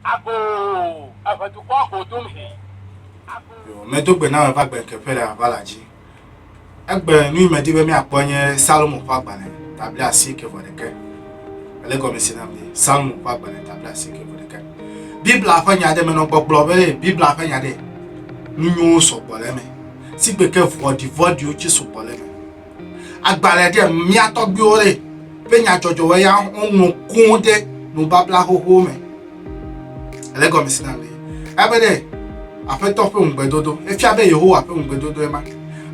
Ako afatukwa ko tumhi. Yo medogbe na va gbe kepele avalaji. Egbe nu imedibe mi aponye Salomo pagbane tabla asike vodeke. Elego mesinamde Salomo pagbane tabla asike vodeke. Bible afanya de meno gbogbo be Bible afanya de nyu so boleme. Sigbe ke vodi ochi so boleme. Agbale de mi atogbe ore pe nya jojo we ya ohun kunde no babla hoho me. Elego mesinamde. Abede afeto pe ngbedodo efia be Yehowa pe ngbedodo ema.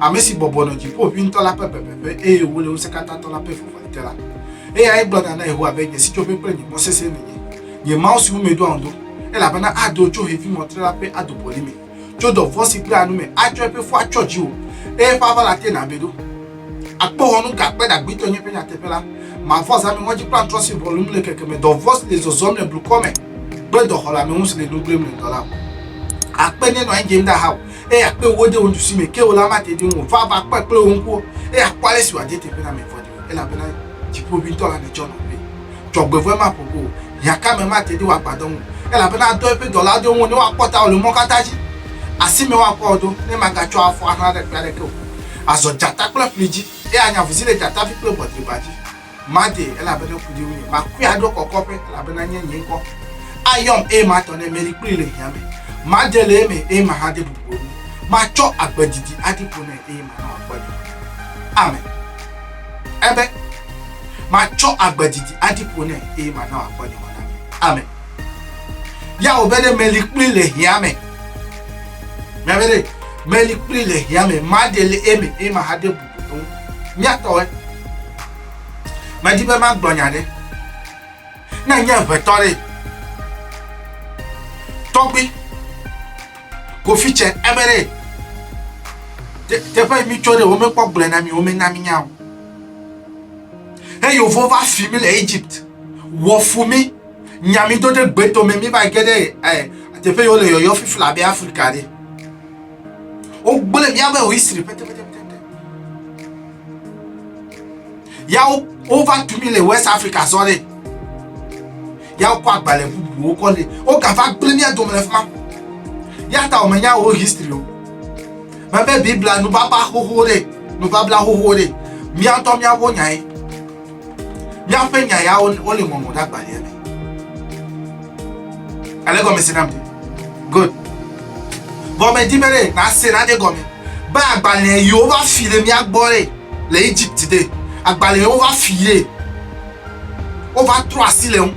Amesi bobono jipo pintola pepepepe wole usekata tola pe fofalitela ai bloda na Yehowa be si chope pre ni mosese ni mouse umedo ando ela bana ado cho hevi motrela pe ado polime chodo vosi pe anu me acho pe fo achoji o fa la te na bedo akpo honu ga pe da gbito yin pe nya tepela ma force ami won ji plan trust volume le keke me do voice les hommes blue come gbe do hola me hunse le no blame le dollar akpe ni no engine da how akpe wode won si me ke ola mate di won fa ba pe won ko akwale si wade te pe na me fodi ela bena jipo bi to la ne jono pe jogbe fo ma popo ya ka me mate di wa padon ela bena do pe dollar do won ni wa pota olu mo kataji asime wa ko odo ni magacho afo ana de pere ke o azo jata kula friji anya vuzile jata fi pe botri baji made ela bena kudi wi ma ku ado kokko pe ela bena nyen ko ayom ma to ne meri prile yame madele me ma hade bubu macho agbedidi adipone ma na agbedi amen ebe macho agbedidi adipone ma na agbedi amen ya obede melikprile hiame mebede melikprile hiame madele ma hade bubu nyato madibe ma gbonyade na nya vetore togbi ko fiche ebere te pa mi chore o me pogble na mi o me na mi nya o yo vo va fimi le Egypt wo fumi nyami do de gbeto me mi ba gede te pe yo le yo fifla be Africa de o gbole mi abe o history pete ya o va to mi le West Africa sorry ya o ko agbale bubu o ko le o ka fa gbele mi adom le fuma ya ta o menya o history o mabe Biblia no baba hohore no babla hohore mi anto mi awo nyan mi afa nyan ya o le momo da gbale me ale go me sinam good bo me dimere na se na de go me ba agbale yo va file mi agbore le Egypt de agbale yo va file o va 3 sile on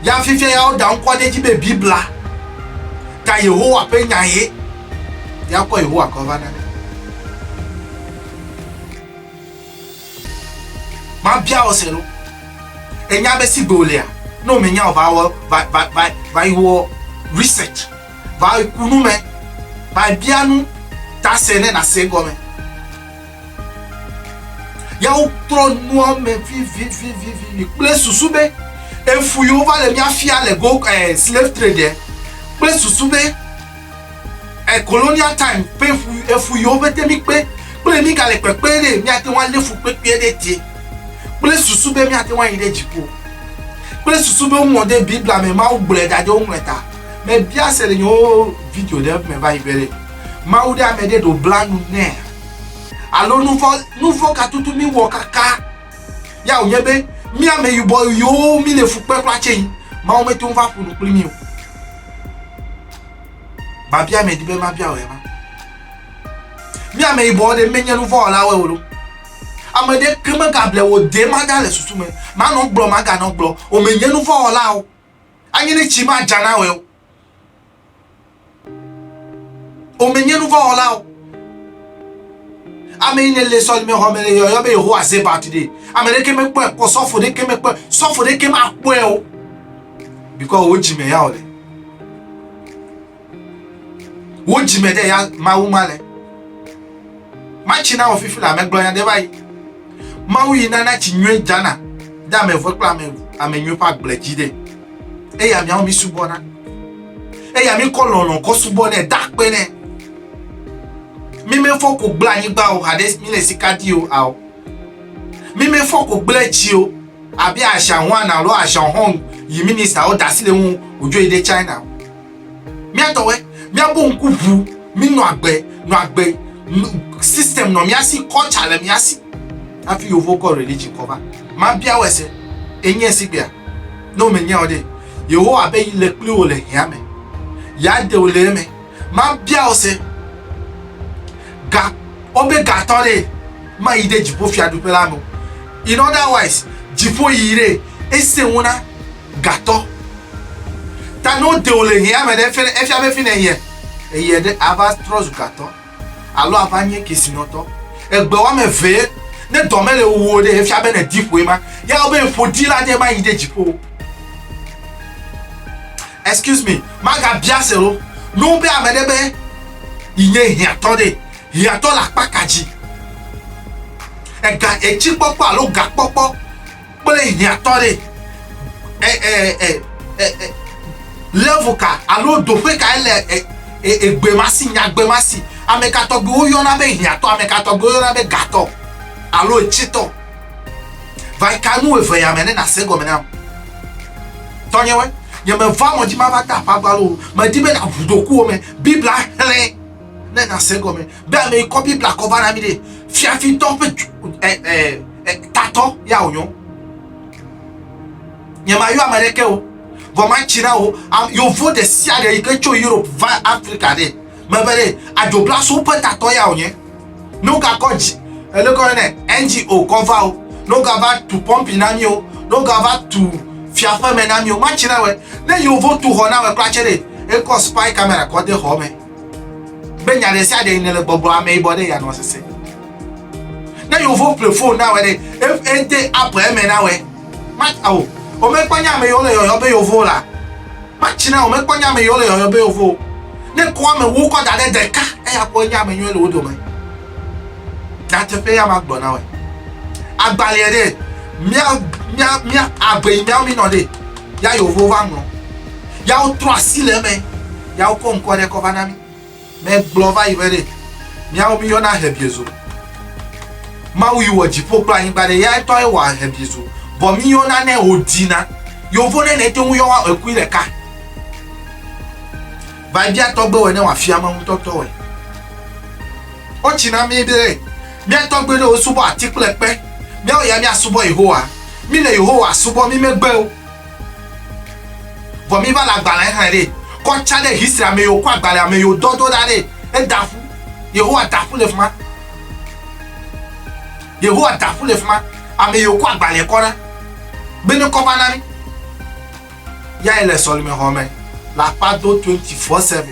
ya fifia ya o da nko de jibe Biblia ka Yehowa pe nyaye ya ko Yehowa cover na ma bia o sero enya be si golea no me nya o va wo research va kunu me va bianu ta sene na se go me ya o tro no me vi ni place susube efu yo va le mia fia le go slave trader place susube colonial time pe efu yo bete mi pe mi ka le pepere mi ati wan le fu pe de tie place susube mi ati wan ide jipo place susube mo de Biblia me ma o gbele dade o nweta me bia se le yo video de me va ibere ma o de amede do blanu ne alo nu fo ka tutu mi wo kaka ya o yebe mi ame yubo yo mi le fu pe kwa chen ma o me tun va funu pli mi o ma bia me dibe ma bia o ema mi ame ibo de menye nu fo la we o amede keme ka ble wo de ma ga le susu me ma no gbo ma ga no gbo o menye nu fo la o anyi ni chi ma jana we o menye nu fo la o ame ni le so me ho me yo be ho ase ba today amede keme po ko sofo de keme apo e o because o ji me ya o le wo jime de ya mawu male machi na ofifila me gblonya de bayi mawu yi na chi nwe jana da me vokla me amenyu pa gbleji de ya mi awon mi subona ya mi kolon ko subona da pe ne mi me fo ko gbla yin gba o hade mi le sikadi o a o mi me fo ko gbleji o abi asha wan na ro asha hon yi minister o dasile hu ojo ide China mi atowe mi abo nkubu mi no agbe system no mi asi culture le mi asi afi yovo ko religion cover ma bia wese enye sigbia no me nya ode yeho abe ile kle o le hia me ya de o le me ma bia o se ga obe ga tore ma ide jipo fi adupela mo in otherwise jipo yire ese wona gato ta no de o le hia me de fe e fi abe fi na ye de avastros gato alo avanye kisinoto egbe wa me ve ne domele wo de e fi abe na deep we ma ya obe fodi la de ma ide jipo. Excuse me, maga biaselo no be amedebe inye hiatode hiato la pakaji ega echi popo alo ga popo pele hiatode level ka alo dope ka ele egbemasi nyagbemasi amekato gbe oyo na be hiato amekato gbe oyo na be gato alo echito vai kanu efe ya mene na sego mena tonyewe ye me va mo di ma va ta pa gbalo me di be na budoku me bibla hele ne na sego me be me ko bibla ko bana mi de fiafi to pe tato ya onyo ye ma yo amerike o go ma china o yo vo de sia de ke cho Europe va Africa de me bele adobla so pe tato ya onye no ga ko ji ele ko ne NGO cover o no ga va to pump inami o no ga va to fiafa menami o ma china we ne yo vo to ho na we kra chere e ko spy camera ko de ho me be nya de sia de ne le gbogbo ame ibode ya no sese na yo vo play phone na we de ente app me na we ma o me kwanya me yo le yo be yo vo la ma china o me kwanya me yo le yo be yo vo ne ko me wo ko da de ka e ya ko nya me yo le wo do me da te pe ya ma gbo na we agbale de mia agbe mia mi no de ya yo vo va no ya o tro asile me ya o ko nko de ko va na mi me glova ibere mia o mi yo na hebiezo ma wi wo jipo pra yin bare ya to e wa hebiezo bo mi yo na ne odina yo vo ne te wu yo wa eku ile ka ba bia to gbe we ne wa fia ma mu to we o china mi bere mi to gbe do subo article pe mi o ya mi asubo Yehowa mi le Yehowa subo mi megbe o bo mi ba la gba la han re ko chale history ame yo ko agbale ame yo dodo dare e dafu Yehowa dafu le fuma Yehowa dafu le fuma ame yo ko agbale ko na be ni ko ba na mi ya ile solime home la pado 24/7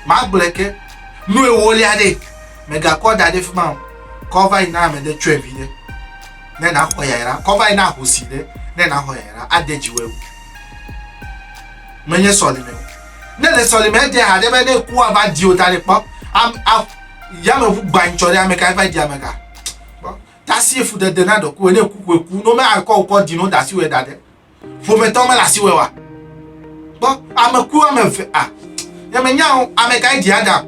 ma bleke nu e woli ade mega ko dade fuma cover ina me de 12 de ne na ho yara cover ina ho si de ne na ho yara adejiwe menye solime ne le solime de ade be ne ku aba di o tare po ya me gba nchori ameka fa di ameka ta si efu de na do ku ne ku no me akọ di no da si we dade fo me to me la si we wa bo ameku amefe ya me nya ameka di adam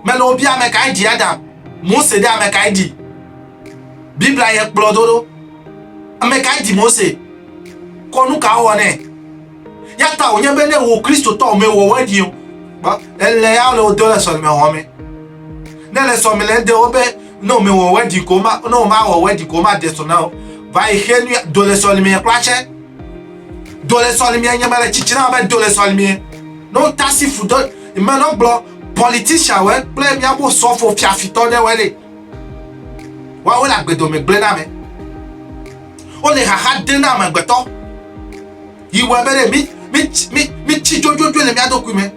me lo bi ameka di adam Mose de ameka di Biblia ye plodoro ameka di Mose konu ka ho ne ya ta onye be ne wo Kristo to me wo wadi o ba ele ya lo do le so me ho me ne le so me le de obe no me wo wadi ko ma no ma wo wadi ko ma de so na ba ihenu do le so me klache do le so me nya ma le chichina ba do le so me no tasi fudo me no blo politician we play mi abo so fo fiafito de we wa we la gbedo me gbe na me o le ha de na me gbeto iwe bere mi chi jojo le mi adoku me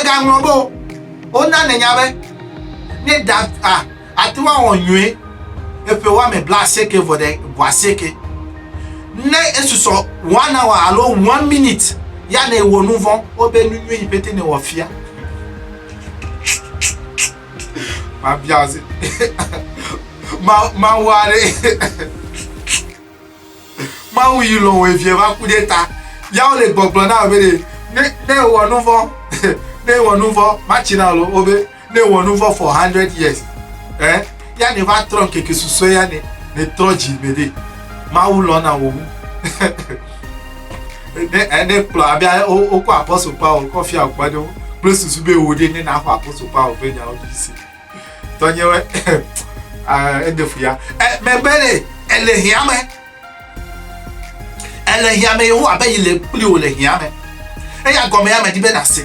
ga nwo bo o na ne nya be ni da ati wa onwe epe wa me bla seke for the boaseke ne esuso 1 hour alo 1 minute ya na ewo nuvon obe nunu ipete ne wo fia ma biaze ma ware ma wi lo we vie ba kudeta ya o le gbogbo na obere ne wo nuvo ma china lo obe ne wo nuvo for 100 years ya ne va tron keke suso ya ne troji bede ma wu lo na wo ne kplɔ abe wokɔ Apostle Paul kɔ fia akpa ɖe kple susu be wo ɖe ne na xɔ Apostle Paul ƒe nyawo dzi si tɔnye wɛ ede fuya mɛgbɛ ɖe ele hiame yewo abe yi le kpli wo le hiame eya gɔme ya me di be na se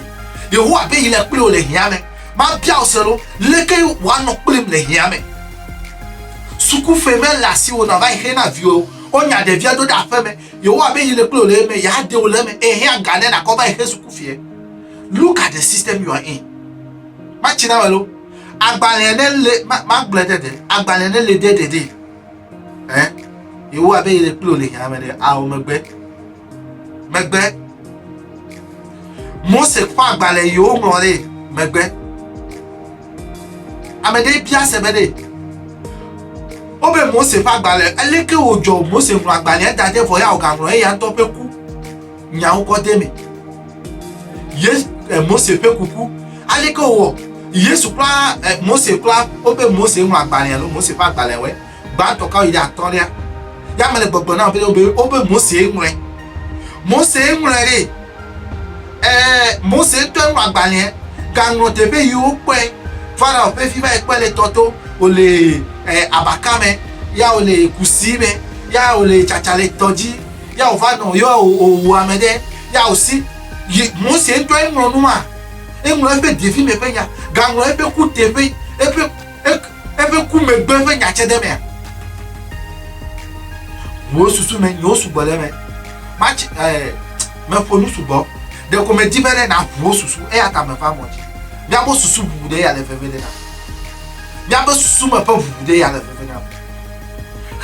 yewo abe yi le kpli wo le hiame ma bia o se lo leke wa nɔ kplim le hiame sukufe me le asi wo na va yi xe na viwo onya ɖevia do ɖe aƒe me yewo abe yi le kpli wo le me ya de wo le me ehia ga ne na kɔ va yi xe sukufie. Look at the system you are in. Ma china welo agbalẽ ne le ma gblẽ dede agbalẽ ne le dede yewo abe yi le kpli wo le hiame ɖe awo megbe Mose ƒe agbalẽ yewo ŋlɔ ɖe megbe ame ɖe bia se be ɖe wobe Mose ƒe agbalẽ eleke wodzɔ Mose ŋlɔ agbalẽ da ɖe vɔ ya wogaŋlɔ eya ŋutɔ ƒe ku nyawo kɔ de me Mose ƒe kuku aleke wowɔ Yesu kura Mose kura wobe Mose ŋlɔ agbalẽ lo Mose ƒe agbalẽ wɛ gbãtɔ kawo yi ɖe atɔ̃lia ya me le gbɔgblɔ na wobe Mose ŋlɔe Mose ŋlɔe ɖe Mose ŋutɔ ŋlɔ agbalẽ gaŋlɔ teƒe yiwo kpɔe Farao ƒe fi va yi kpɔe le tɔto wòle abaka me ya wòle kusi me ya wòle tsatsa le tɔ dzi ya wòva nɔ ya wòwu ame ɖe ya wòsi Mose ŋutɔ ŋlɔ numa eŋlɔ eƒe ɖevi me ƒe nya gaŋlɔ eƒe ku teƒe eƒe ku megbe ƒe nya tse ɖe mea wo susu me nyewo sugbɔ ɖe me matsi meƒo nu sugbɔ ɖeko me di be ɖe na ʋuwo susu eya ta me va mɔ dzi miabe susu ʋuʋu ɖe ya le veve ɖe na miabe susu me ƒe ʋuʋu ɖe ya le veve na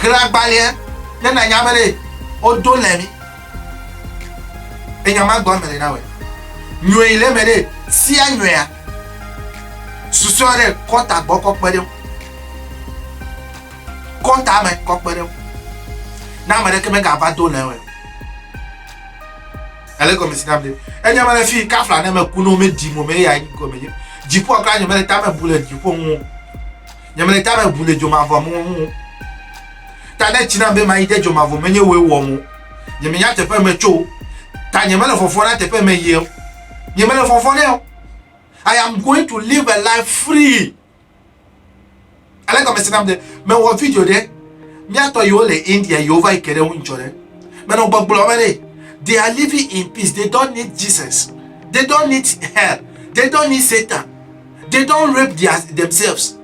xlẽ agbalẽ ne na nya me ɖe wodo le mi enya ma gbɔ me le na wɛ nyɔe le me ɖe sia nyɔea susu ɖe kɔta gbɔ kɔ kpe ɖe kɔta me kɔ kpe ɖe na ame ɖeke me gava do le wɛ ele gɔme si nam de enya me le fi kafla ne me ku no me di mo me ya gɔme ye dziƒo akra nye me le ta me bu le dziƒo ŋu nye me le ta me bu le dzomavɔ ŋu ta ne tsi na be ma yi de dzomavɔ me nye wo wɔ mo nye me nya teƒe me tso ta nye me le fɔfɔ na teƒe me ye nye me le fɔfɔ ne o I am going to live a life free ele gɔme si nam de me wɔ video de miatɔ yiwo le India yiwo va yi ke ɖe ŋu ŋtsɔ ɖe me no gbɔgblɔ me ɖe they are living in peace. They don't need Jesus. They don't need hell. They don't need Satan. They don't rape themselves.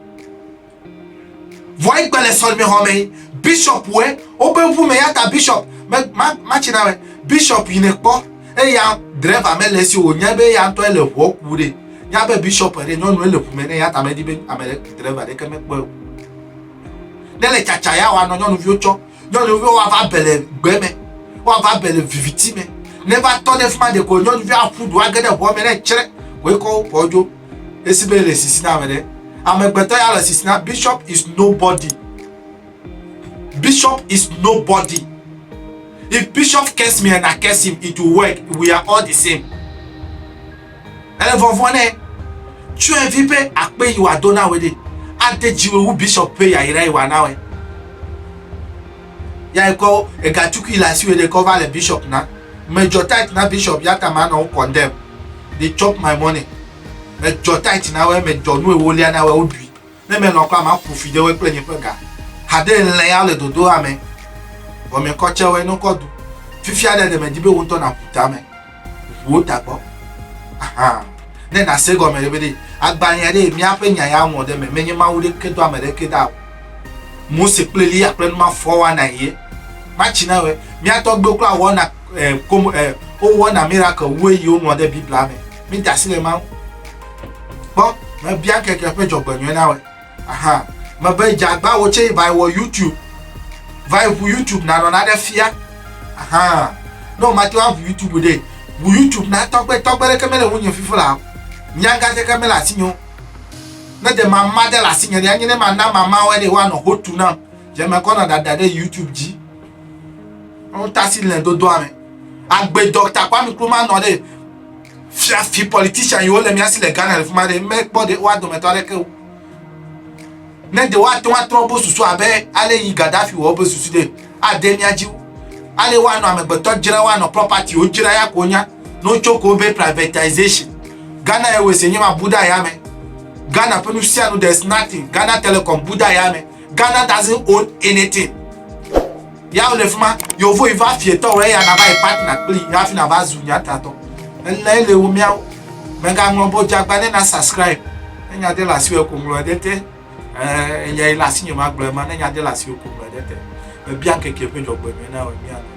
Voyez que les sols me hommes bishop ouais open vous me yata bishop ma china we bishop yi ne kpɔ eya driver me lesi o nya be ya ntɔ le ʋɔ ku de nya be bishop re nyɔnu le ƒume ne ya ta me di be ame driver de ke me kpɔ ne le tsatsa ya wa nɔ nyɔnuviwo tsɔ nyɔnuviwo wa va bele gbe me wa va bele viviti me ne va tɔ ɖe fima de ko nyɔnuvi aƒu du age ɖe ʋɔ me ne tsrɛ wo kɔ ʋɔ dzo esi be le sisi na ame ɖe amegbetɔ ya le sisi na bishop is nobody. Bishop is nobody. If bishop curse me and I curse him, it will work. We are all the same. Elle vovone. Tu invipe akpe you are dona wede. Ade jiwe wu bishop pay ya ira iwa nawe. Ya eko egatuku ilasi we they cover the bishop na. Major tight na bishop yata man on condemn. They chop my money. Major tight na we major no woli na we odui. Ne me no kwa ma profide we plenye pega. Hade le ya le dodo ame o me ko chewe no ko du fifia de me dibe wonto na puta me wo tagbo aha ne na se go me le be agbanya de mi afa nya ya won de me menye ma wo de kedo ame de keda mo se pleli ya plan ma 419 ye ma china we mi atogbe kura wo na o wo na miracle wo yi o mo de bibla me mi dasile ma bo me bia keke pe jogbanyo na we aha ma be jagba wo che by wo YouTube na no na de fia aha no ma ti wa YouTube de bu YouTube na tokpe le kemele wonye fifula nyanga te kemela sinyo na de mama de la sinyo de anyine ma na mama we de wa no hotu na je me ko na dada de YouTube ji on tasi le dodo ame agbe doctor Kwame Nkrumah no de fi politician yo le mi asi le Ghana le fuma de me po de wa do me to le ke ne de wa to trombo susu abe ale yi Gaddafi wo bo susu de adenia ji ale wa no amebeto jira wa no property o jira ya konya no choko be privatization Ghana Airways nyima buda ya me Ghana Penusiano there's nothing Ghana Telecom buda ya me Ghana doesn't own anything ya olefuma yo vo iva fieto we ya na ba partner pli ya fi na ba zunya tato ele wo miao menga ngombo jagbane na subscribe enya de la siwe ko nglo dete enya ila sinyo ma glo ma enya de la siwe ko nglo dete bien keke pe jogbo mi na o mi ana